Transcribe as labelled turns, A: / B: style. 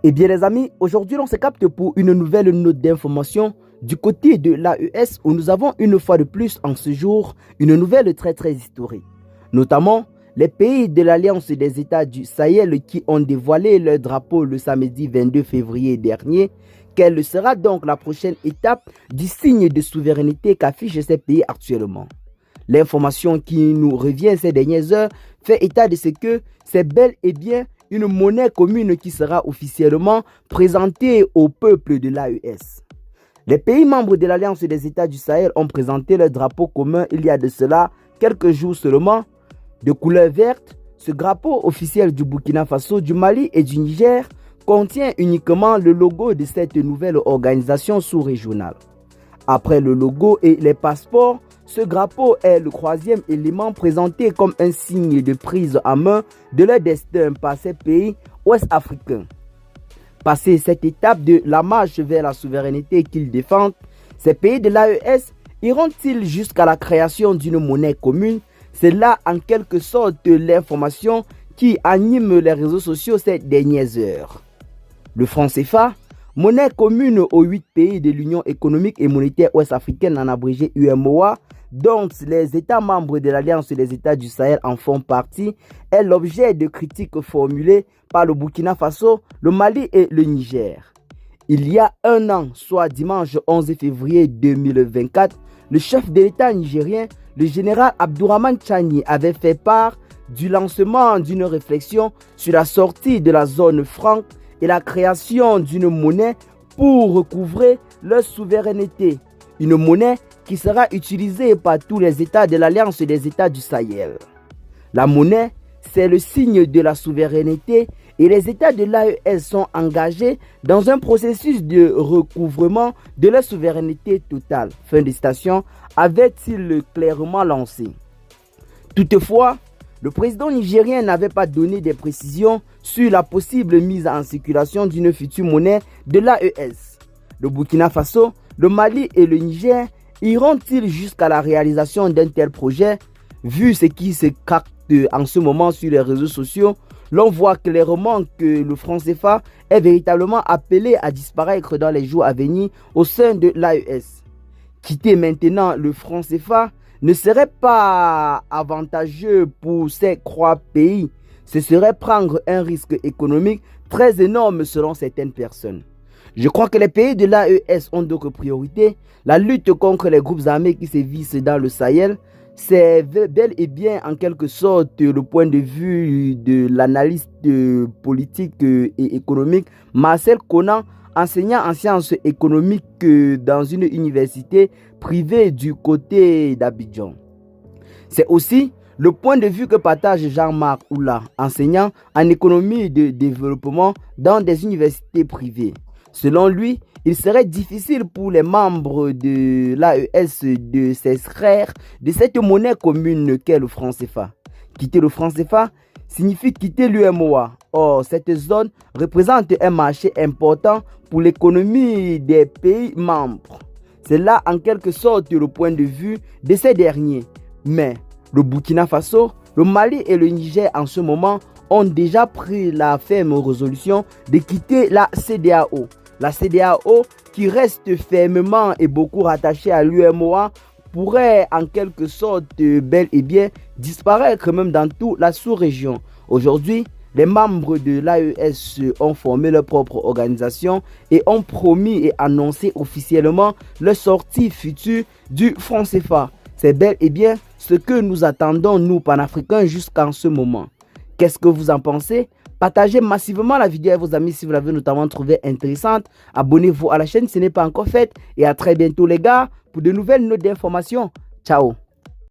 A: Eh bien les amis, aujourd'hui on se capte pour une nouvelle note d'information du côté de l'AES où nous avons une fois de plus en ce jour une nouvelle très historique. Notamment les pays de l'Alliance des États du Sahel qui ont dévoilé leur drapeau le samedi 22 février dernier. Quelle sera donc la prochaine étape du signe de souveraineté qu'affichent ces pays actuellement? L'information qui nous revient ces dernières heures fait état de ce que c'est bel et bien une monnaie commune qui sera officiellement présentée au peuple de l'AES. Les pays membres de l'Alliance des États du Sahel ont présenté leur drapeau commun il y a de cela quelques jours seulement. De couleur verte, ce drapeau officiel du Burkina Faso, du Mali et du Niger contient uniquement le logo de cette nouvelle organisation sous-régionale. Après le logo et les passeports, ce drapeau est le troisième élément présenté comme un signe de prise en main de leur destin par ces pays ouest-africains. Passé cette étape de la marche vers la souveraineté qu'ils défendent, ces pays de l'AES iront-ils jusqu'à la création d'une monnaie commune? C'est là en quelque sorte l'information qui anime les réseaux sociaux ces dernières heures. Le franc CFA, monnaie commune aux 8 pays de l'Union économique et monétaire ouest-africaine en abrégé UEMOA, dont les États membres de l'Alliance des États du Sahel en font partie, est l'objet de critiques formulées par le Burkina Faso, le Mali et le Niger. Il y a un an, soit dimanche 11 février 2024, le chef de l'État nigérien, le général Abdourahmane Tchani, avait fait part du lancement d'une réflexion sur la sortie de la zone franc et la création d'une monnaie pour recouvrer leur souveraineté. Une monnaie qui sera utilisée par tous les États de l'Alliance des États du Sahel. La monnaie, c'est le signe de la souveraineté et les États de l'AES sont engagés dans un processus de recouvrement de leur souveraineté totale. Fin de citation, avait-il clairement lancé. Toutefois, le président nigérien n'avait pas donné des précisions sur la possible mise en circulation d'une future monnaie de l'AES. Le Burkina Faso, le Mali et le Niger iront-ils jusqu'à la réalisation d'un tel projet? Vu ce qui se capte en ce moment sur les réseaux sociaux, l'on voit clairement que le franc CFA est véritablement appelé à disparaître dans les jours à venir au sein de l'AES. Quitter maintenant le franc CFA ne serait pas avantageux pour ces 3 pays. Ce serait prendre un risque économique très énorme selon certaines personnes. Je crois que les pays de l'AES ont d'autres priorités. La lutte contre les groupes armés qui sévissent dans le Sahel, c'est bel et bien en quelque sorte le point de vue de l'analyste politique et économique Marcel Conan, enseignant en sciences économiques dans une université privée du côté d'Abidjan. C'est aussi le point de vue que partage Jean-Marc Oula, enseignant en économie de développement dans des universités privées. Selon lui, il serait difficile pour les membres de l'AES de s'extraire de cette monnaie commune qu'est le franc CFA. Quitter le franc CFA signifie quitter l'UEMOA. Or, cette zone représente un marché important pour l'économie des pays membres. C'est là en quelque sorte le point de vue de ces derniers. Mais le Burkina Faso, le Mali et le Niger en ce moment ont déjà pris la ferme résolution de quitter la CEDEAO. La CEDEAO, qui reste fermement et beaucoup rattachée à l'UEMOA, pourrait en quelque sorte bel et bien disparaître même dans toute la sous-région. Aujourd'hui, les membres de l'AES ont formé leur propre organisation et ont promis et annoncé officiellement leur sortie future du franc CFA. C'est bel et bien ce que nous attendons, nous, panafricains, jusqu'en ce moment. Qu'est-ce que vous en pensez? Partagez massivement la vidéo à vos amis si vous l'avez notamment trouvée intéressante. Abonnez-vous à la chaîne si ce n'est pas encore fait. Et à très bientôt les gars pour de nouvelles notes d'information. Ciao.